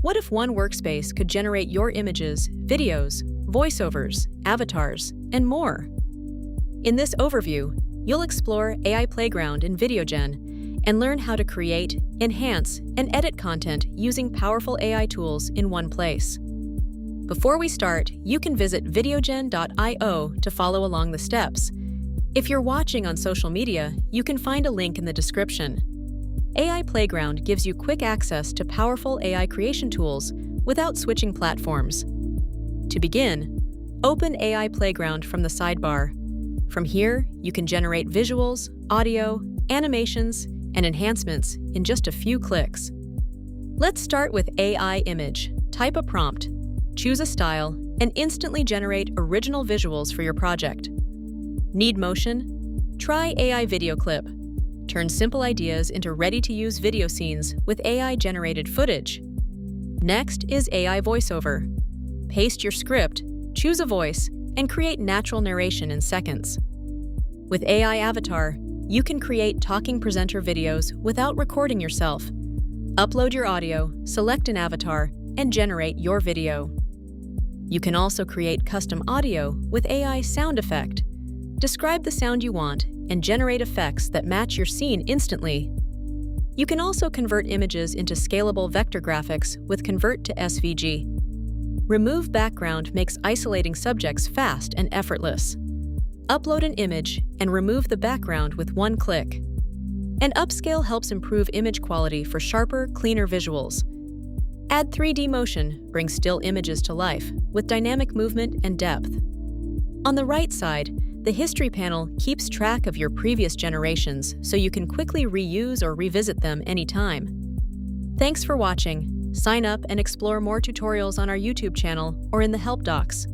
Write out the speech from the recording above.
What if one workspace could generate your images, videos, voiceovers, avatars, and more? In this overview, you'll explore AI Playground in VideoGen and learn how to create, enhance, and edit content using powerful AI tools in one place. Before we start, you can visit VideoGen.io to follow along the steps. If you're watching on social media, you can find a link in the description. AI Playground gives you quick access to powerful AI creation tools without switching platforms. To begin, open AI Playground from the sidebar. From here, you can generate visuals, audio, animations, and enhancements in just a few clicks. Let's start with AI Image. Type a prompt, choose a style, and instantly generate original visuals for your project. Need motion? Try AI Video Clip. Turn simple ideas into ready-to-use video scenes with AI-generated footage. Next is AI Voiceover. Paste your script, choose a voice, and create natural narration in seconds. With AI Avatar, you can create talking presenter videos without recording yourself. Upload your audio, select an avatar, and generate your video. You can also create custom audio with AI Sound Effect. Describe the sound you want and generate effects that match your scene instantly. You can also convert images into scalable vector graphics with Convert to SVG. Remove background makes isolating subjects fast and effortless. Upload an image and remove the background with one click. And Upscale helps improve image quality for sharper, cleaner visuals. Add 3D motion, bring still images to life with dynamic movement and depth. On the right side, the History panel keeps track of your previous generations so you can quickly reuse or revisit them anytime. Thanks for watching. Sign up and explore more tutorials on our YouTube channel or in the help docs.